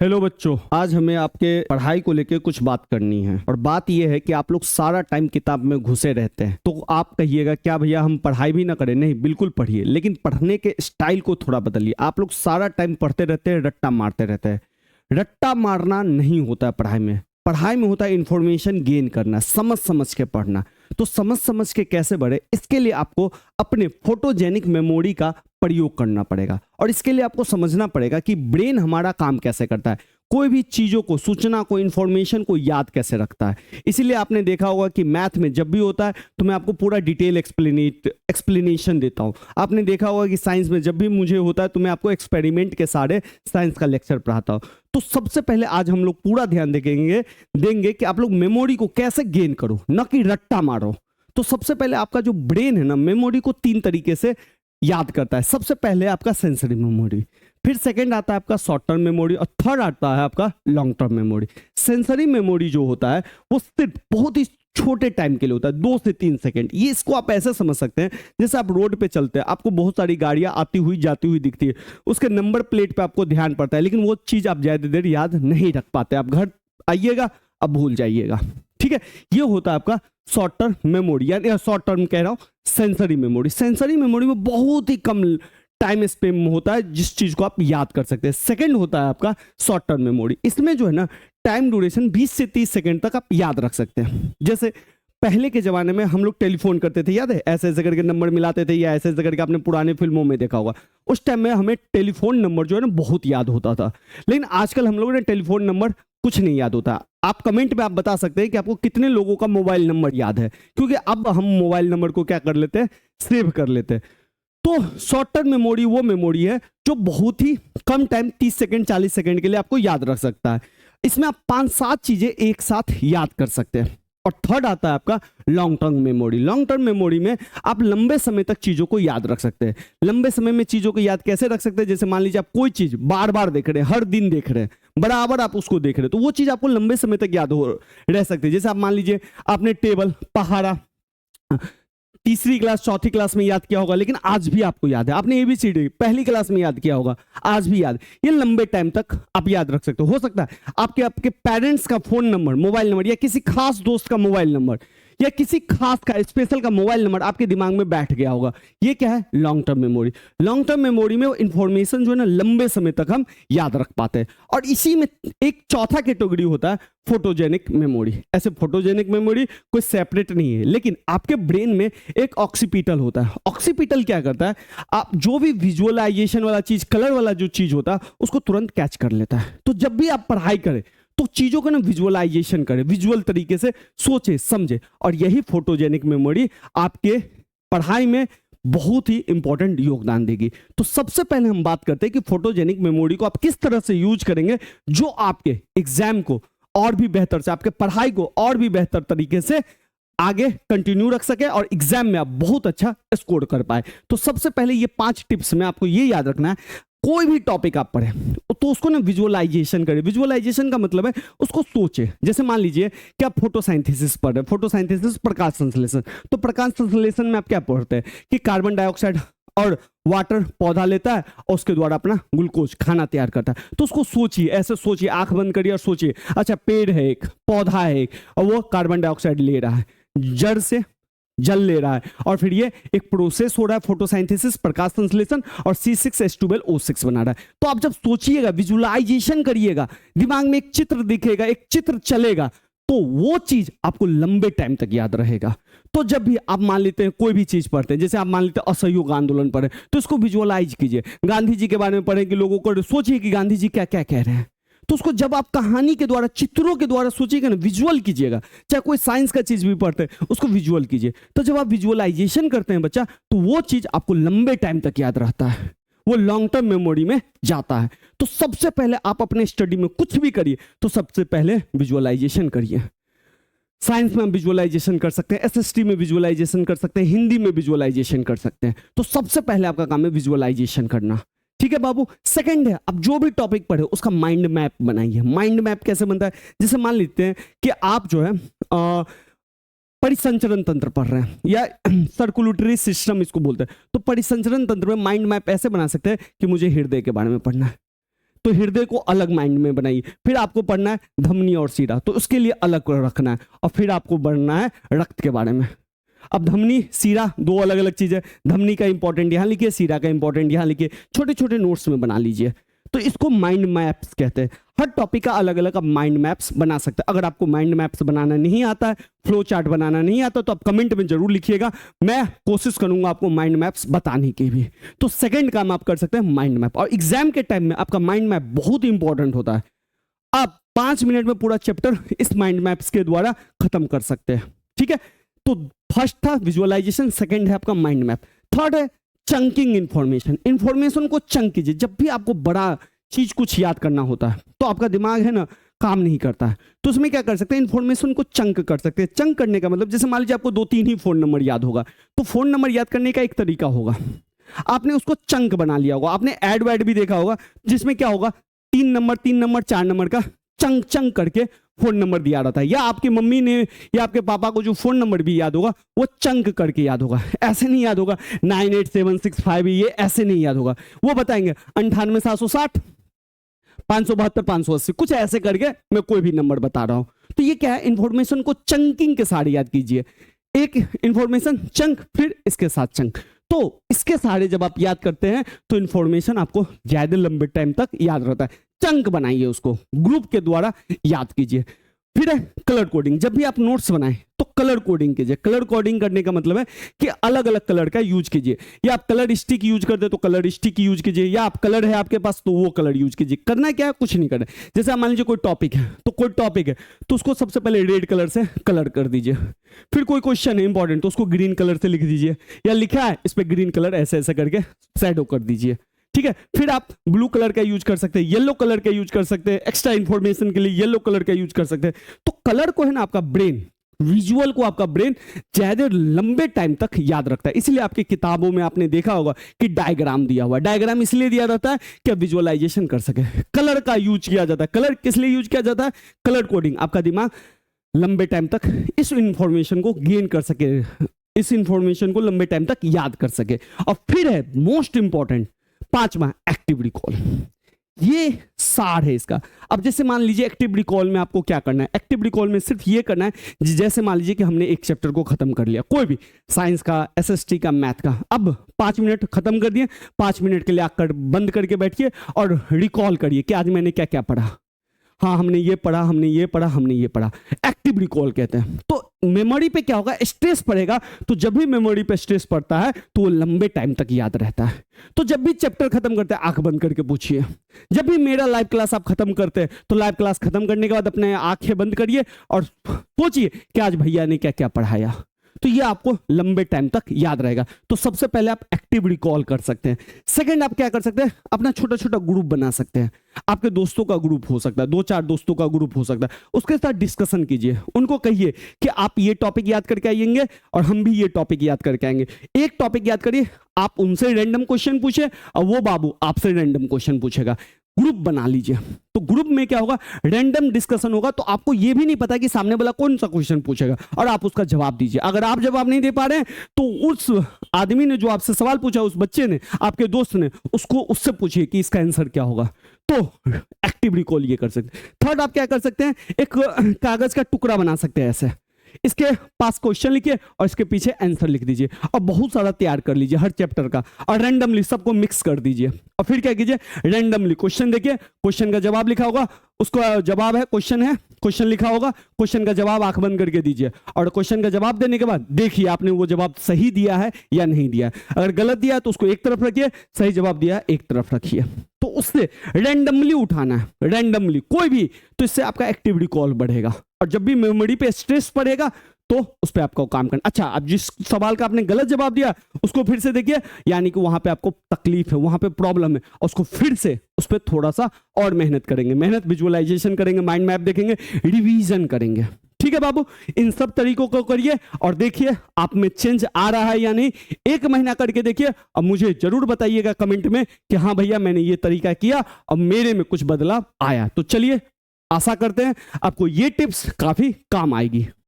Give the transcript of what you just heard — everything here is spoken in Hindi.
हेलो बच्चों, आज हमें आपके पढ़ाई को लेकर कुछ बात करनी है। और बात यह है कि आप लोग सारा टाइम किताब में घुसे रहते हैं। तो आप कहिएगा क्या भैया हम पढ़ाई भी ना करें? नहीं, बिल्कुल पढ़िए, लेकिन पढ़ने के स्टाइल को थोड़ा बदलिए। आप लोग सारा टाइम पढ़ते रहते हैं, रट्टा मारते रहते हैं। रट्टा मारना नहीं होता है पढ़ाई में। पढ़ाई में होता है इंफॉर्मेशन गेन करना, समझ समझ के पढ़ना। तो समझ समझ के कैसे बढ़े, इसके लिए आपको अपने फोटोजेनिक मेमोरी का प्रयोग करना पड़ेगा। और इसके लिए आपको समझना पड़ेगा कि ब्रेन हमारा काम कैसे करता है, कोई भी चीजों को, सूचना को, इंफॉर्मेशन को याद कैसे रखता है। इसीलिए आपने देखा होगा कि मैथ में जब भी होता है तो मैं आपको पूरा डिटेल एक्सप्लेनेशन देता हूं। आपने देखा होगा कि साइंस में जब भी मुझे होता है तो मैं आपको एक्सपेरिमेंट के सारे साइंस का लेक्चर पढ़ाता हूं। तो सबसे पहले आज हम लोग पूरा ध्यान देंगे कि आप लोग मेमोरी को कैसे गेन करो, न कि रट्टा मारो। तो सबसे पहले आपका जो ब्रेन है ना, मेमोरी को 3 तरीके से याद करता है। सबसे पहले आपका सेंसरी मेमोरी, फिर सेकंड आता है आपका शॉर्ट टर्म मेमोरी, और थर्ड आता है आपका long term memory. Sensory memory जो होता है वो सिर्फ बहुत ही छोटे टाइम के लिए होता है, 2 से 3 सेकंड। ये इसको आप ऐसे समझ सकते हैं जैसे आप रोड पे चलते हैं, आपको बहुत सारी गाड़ियां आती हुई जाती हुई दिखती है, उसके नंबर प्लेट पे आपको ध्यान पड़ता है, लेकिन वो चीज आप ज्यादा देर याद नहीं रख पाते। आप घर आइएगा, अब भूल जाइएगा। ठीक है, ये होता है आपका शॉर्ट टर्म मेमोरी, यानी शॉर्ट टर्म कह रहा हूं, सेंसरी मेमोरी। सेंसरी मेमोरी में बहुत ही कम टाइम स्पेन होता है जिस चीज को आप याद कर सकते हैं। सेकंड होता है आपका शॉर्ट टर्म मेमोरी। इसमें जो है ना, टाइम ड्यूरेशन 20 से 30 सेकंड तक आप याद रख सकते हैं। जैसे पहले के जमाने में हम लोग टेलीफोन करते थे, याद है, ऐसे ऐसे करके नंबर मिलाते थे, या ऐसे ऐसे करके आपने पुराने फिल्मों में देखा होगा। उस टाइम में हमें टेलीफोन नंबर जो है ना बहुत याद होता था। लेकिन आजकल हम लोगों ने टेलीफोन नंबर कुछ नहीं याद होता। आप कमेंट में आप बता सकते हैं कि आपको कितने लोगों का मोबाइल नंबर याद है, क्योंकि अब हम मोबाइल नंबर को क्या कर लेते हैं, सेव कर लेते हैं। तो शॉर्ट टर्म मेमोरी वो मेमोरी है जो बहुत ही कम टाइम, 30 सेकंड 40 सेकंड के लिए आपको याद रख सकता है। इसमें आप 5-7 चीजें एक साथ याद कर सकते हैं। और थर्ड आता है आपका long term memory. Long term memory में आप लंबे समय तक चीजों को याद रख सकते हैं। लंबे समय में चीजों को याद कैसे रख सकते हैं? जैसे मान लीजिए आप कोई चीज बार बार देख रहे हैं, हर दिन देख रहे हैं, बराबर आप उसको देख रहे हैं, तो वो चीज आपको लंबे समय तक याद हो रह सकती है। जैसे आप मान लीजिए आपने टेबल, पहाड़ा तीसरी क्लास, चौथी क्लास में याद किया होगा, लेकिन आज भी आपको याद है। आपने एबीसीडी पहली क्लास में याद किया होगा, आज भी याद। ये लंबे टाइम तक आप याद रख सकते हो सकता है आपके पेरेंट्स का फोन नंबर, मोबाइल नंबर, या किसी खास दोस्त का मोबाइल नंबर, या किसी खास का स्पेशल का मोबाइल नंबर आपके दिमाग में बैठ गया होगा। ये क्या है? Long term memory. Long term memory में वो इंफॉर्मेशन जो है ना, लंबे समय तक हम याद रख पाते हैं। और इसी में एक चौथा कैटेगरी होता है फोटोजेनिक मेमोरी। ऐसे फोटोजेनिक मेमोरी कोई सेपरेट नहीं है, लेकिन आपके ब्रेन में एक ऑक्सीपिटल होता है। ऑक्सीपिटल क्या करता है, आप जो भी विजुअलाइजेशन वाला चीज, कलर वाला जो चीज होता है, उसको तुरंत कैच कर लेता है। तो जब भी आप पढ़ाई करें तो चीजों का ना विजुअलाइजेशन करें, विजुअल तरीके से सोचे समझे। और यही फोटोजेनिक मेमोरी आपके पढ़ाई में बहुत ही इंपॉर्टेंट योगदान देगी। तो सबसे पहले हम बात करते हैं कि फोटोजेनिक मेमोरी को आप किस तरह से यूज करेंगे जो आपके एग्जाम को और भी बेहतर से, आपके पढ़ाई को और भी बेहतर तरीके से आगे कंटिन्यू रख सके और एग्जाम में आप बहुत अच्छा स्कोर कर पाए। तो सबसे पहले ये 5 टिप्स में आपको ये याद रखना है, कोई भी टॉपिक आप पढ़े तो उसको ना विजुअलाइजेशन करें। विजुअलाइजेशन का मतलब है उसको सोचे। जैसे मान लीजिए कि आप फोटोसाइंथेसिस पढ़ रहे हैं, फोटोसाइंथेसिस प्रकाश संश्लेषण। तो प्रकाश संश्लेषण में आप क्या पढ़ते हैं कि कार्बन डाइऑक्साइड और वाटर पौधा लेता है और उसके द्वारा अपना ग्लूकोज, खाना तैयार करता है। तो उसको सोचिए, ऐसे सोचिए, आंख बंद करिए और सोचिए, अच्छा पेड़ है एक, पौधा है एक, और वो कार्बन डाइऑक्साइड ले रहा है, जड़ से जल ले रहा है, और फिर ये एक प्रोसेस हो रहा है फोटोसाइंथेसिस, प्रकाश संश्लेषण, और C6H12O6 बना रहा है। तो आप जब सोचिएगा, विजुअलाइजेशन करिएगा, दिमाग में एक चित्र दिखेगा, एक चित्र चलेगा, तो वो चीज आपको लंबे टाइम तक याद रहेगा। तो जब भी आप मान लेते हैं कोई भी चीज पढ़ते हैं, जैसे आप मान लेते हैं असहयोग आंदोलन पढ़े, तो इसको विजुअलाइज कीजिए। गांधी जी के बारे में पढ़े कि लोगों को सोचिए कि गांधी जी क्या क्या कह रहे हैं। तो उसको जब आप कहानी के द्वारा, चित्रों के द्वारा सोचिएगा ना, विजुअल कीजिएगा। चाहे कोई साइंस का चीज भी पढ़ते हैं, उसको विजुअल कीजिए। तो जब आप विजुअलाइजेशन करते हैं बच्चा, तो वो चीज आपको लंबे टाइम तक याद रहता है, वो लॉन्ग टर्म मेमोरी में जाता है। तो सबसे पहले आप अपने स्टडी में कुछ भी करिए तो सबसे पहले विजुअलाइजेशन करिए। साइंस में हम विजुअलाइजेशन कर सकते हैं, एसएसटी में विजुअलाइजेशन कर सकते हैं, हिंदी में विजुअलाइजेशन कर सकते हैं। तो सबसे पहले आपका काम है विजुअलाइजेशन करना। ठीक है बाबू। सेकंड है, आप जो भी टॉपिक पढ़े उसका माइंड मैप बनाइए। माइंड मैप कैसे बनता है? जैसे मान लेते हैं कि आप जो है परिसंचरण तंत्र पढ़ रहे हैं, या सर्कुलेटरी सिस्टम इसको बोलते हैं। तो परिसंचरण तंत्र में माइंड मैप ऐसे बना सकते हैं कि मुझे हृदय के बारे में पढ़ना है, तो हृदय को अलग माइंड में बनाइए। फिर आपको पढ़ना है धमनी और सीरा, तो उसके लिए अलग रखना है। और फिर आपको पढ़ना है रक्त के बारे में। अब धमनी सीरा दो अलग अलग चीज है। धमनी का इंपॉर्टेंट यहां लिखिए, सीरा का इंपॉर्टेंट यहां लिखिए, छोटे छोटे नोट्स में बना लीजिए। तो इसको माइंड मैप्स कहते हैं। हर टॉपिक का अलग अलग आप माइंड मैप्स बना सकते हैं। अगर आपको माइंड मैप्स बनाना नहीं आता है, फ्लो चार्ट बनाना नहीं आता, तो आप कमेंट में जरूर लिखिएगा, मैं कोशिश करूंगा आपको माइंड मैप्स बताने की भी। तो सेकंड काम आप कर सकते हैं माइंड मैप। और एग्जाम के टाइम में आपका माइंड मैप बहुत इंपॉर्टेंट होता है। आप 5 मिनट में पूरा चैप्टर इस माइंड मैप्स के द्वारा खत्म कर सकते हैं। ठीक है, तो फर्स्ट था विजुअलाइजेशन, सेकंड है आपका माइंड मैप, थर्ड है चंकिंग इंफॉर्मेशन। इंफॉर्मेशन को चंक कीजिए। जब भी आपको बड़ा चीज कुछ याद करना होता है तो आपका दिमाग है ना काम नहीं करता है, तो उसमें क्या कर सकते हैं, इंफॉर्मेशन को चंक कर सकते हैं। चंक करने का मतलब जैसे मान लीजिए आपको 2-3 ही फोन नंबर याद होगा, तो फोन नंबर याद करने का एक तरीका होगा, आपने उसको चंक बना लिया होगा। आपने एड वैड भी देखा होगा जिसमें क्या होगा, 3 नंबर 4 नंबर का चंक चंक करके फोन नंबर दिया रहता है। या आपकी मम्मी ने या आपके पापा को जो फोन नंबर भी याद होगा वो चंक करके याद होगा। ऐसे नहीं याद होगा 98765, ये ऐसे नहीं याद होगा। वो बताएंगे 98,760, 572, 580, कुछ ऐसे करके मैं कोई भी नंबर बता रहा हूं। तो ये क्या है, इंफॉर्मेशन को चंकिंग के साथ याद कीजिए। एक इंफॉर्मेशन चंक, फिर इसके साथ चंक। तो इसके सारे जब आप याद करते हैं तो इंफॉर्मेशन आपको ज्यादा लंबे टाइम तक याद रहता है। चंक बनाइए, उसको ग्रुप के द्वारा याद कीजिए। फिर है कलर कोडिंग। जब भी आप नोट्स बनाएं तो कलर कोडिंग कीजिए। कलर कोडिंग करने का मतलब है कि अलग अलग कलर का यूज कीजिए। या आप कलर स्टिक यूज करते हैं तो कलर स्टिक यूज कीजिए, या आप कलर है आपके पास तो वो कलर यूज कीजिए। करना क्या है, कुछ नहीं करना। जैसे आप मान लीजिए कोई टॉपिक है, तो कोई टॉपिक है तो उसको सबसे पहले रेड कलर से कलर कर दीजिए। फिर कोई क्वेश्चन है इंपॉर्टेंट तो उसको ग्रीन कलर से लिख दीजिए, या लिखा है इस पे ग्रीन कलर ऐसे ऐसे करके शैडो कर दीजिए। ठीक है, फिर आप ब्लू कलर का यूज कर सकते हैं, येलो कलर का यूज कर सकते हैं, एक्स्ट्रा इंफॉर्मेशन के लिए येलो कलर का यूज कर सकते हैं। तो कलर को है ना आपका ब्रेन, विजुअल को आपका ब्रेन ज्यादा लंबे टाइम तक याद रखता है। इसलिए आपकी किताबों में आपने देखा होगा कि डायग्राम दिया हुआ है। डायग्राम इसलिए दिया जाता है कि आप विजुअलाइजेशन कर सके। कलर का यूज किया जाता है। कलर किस लिए यूज किया जाता है, कलर कोडिंग। आपका दिमाग लंबे टाइम तक इस इंफॉर्मेशन को गेन कर सके, इस इंफॉर्मेशन को लंबे टाइम तक याद कर सके। और फिर है मोस्ट इंपॉर्टेंट 5वां एक्टिव रिकॉल। ये सार है इसका। अब जैसे मान लीजिए एक्टिव रिकॉल में आपको क्या करना है, एक्टिव रिकॉल में सिर्फ ये करना है जैसे मान लीजिए कि हमने एक चैप्टर को खत्म कर लिया, कोई भी साइंस का, एसएसटी का, मैथ का। अब 5 मिनट खत्म कर दिए, 5 मिनट के लिए आकर बंद करके बैठिए और रिकॉल करिए कि आज मैंने क्या क्या पढ़ा। हाँ, हमने ये पढ़ा, हमने ये पढ़ा, हमने ये पढ़ा। एक्टिव रिकॉल कहते हैं। तो मेमोरी पे क्या होगा, स्ट्रेस पड़ेगा। तो जब भी मेमोरी पे स्ट्रेस पड़ता है तो वो लंबे टाइम तक याद रहता है। तो जब भी चैप्टर खत्म करते हैं आंख बंद करके पूछिए। जब भी मेरा लाइव क्लास आप खत्म करते हैं तो लाइव क्लास खत्म करने के बाद अपने आंखें बंद करिए और पूछिए कि आज भैया ने क्या क्या पढ़ाया। तो ये आपको लंबे टाइम तक याद रहेगा। तो सबसे पहले आप एक्टिव रिकॉल कर सकते हैं। सेकंड, आप क्या कर सकते हैं, अपना छोटा छोटा ग्रुप बना सकते हैं। आपके दोस्तों का ग्रुप हो सकता है, 2-4 दोस्तों का ग्रुप हो सकता है। उसके साथ डिस्कशन कीजिए। उनको कहिए कि आप ये टॉपिक याद करके आएंगे और हम भी ये टॉपिक याद करके आएंगे। एक टॉपिक याद करिए, आप उनसे रैंडम क्वेश्चन पूछे और वो बाबू आपसे रैंडम क्वेश्चन पूछेगा। ग्रुप बना लीजिए। तो ग्रुप में क्या होगा, रैंडम डिस्कशन होगा। तो आपको यह भी नहीं पता कि सामने वाला कौन सा क्वेश्चन पूछेगा और आप उसका जवाब दीजिए। अगर आप जवाब नहीं दे पा रहे हैं तो उस आदमी ने जो आपसे सवाल पूछा, उस बच्चे ने, आपके दोस्त ने, उसको उससे पूछिए कि इसका आंसर क्या होगा। तो एक्टिव रिकॉल ये कर सकते हैं। थर्ड, आप क्या कर सकते हैं, एक कागज का टुकड़ा बना सकते हैं ऐसे। इसके पास क्वेश्चन लिखिए और इसके पीछे आंसर लिख दीजिए और बहुत सारा तैयार कर लीजिए हर चैप्टर का और रैंडमली सबको मिक्स कर दीजिए। और फिर क्या कीजिए, रैंडमली क्वेश्चन देखिए, क्वेश्चन का जवाब लिखा होगा, उसका जवाब है, क्वेश्चन लिखा होगा, क्वेश्चन का जवाब आंख बंद करके दीजिए और क्वेश्चन का जवाब देने के बाद देखिए आपने वो जवाब सही दिया है या नहीं दिया। अगर गलत दिया तो उसको एक तरफ रखिए, सही जवाब दिया एक तरफ रखिए। तो उससे रैंडमली उठाना है, रैंडमली कोई भी। तो इससे आपका एक्टिव रिकॉल बढ़ेगा और जब भी मेमोरी पे स्ट्रेस पड़ेगा तो उस पर आपको काम करना। अच्छा, अब जिस सवाल का आपने गलत जवाब दिया उसको फिर से देखिए, यानी कि वहां पे आपको तकलीफ है, वहां पे प्रॉब्लम है, और उसको फिर से उस पर थोड़ा सा और मेहनत करेंगे, विजुअलाइजेशन करेंगे, माइंड मैप देखेंगे, रिवीजन करेंगे। ठीक है बाबू, इन सब तरीकों को करिए और देखिए आप में चेंज आ रहा है या नहीं। 1 महीना करके देखिए और मुझे जरूर बताइएगा कमेंट में कि हाँ भैया मैंने ये तरीका किया और मेरे में कुछ बदलाव आया। तो चलिए, आशा करते हैं आपको ये टिप्स काफी काम आएगी।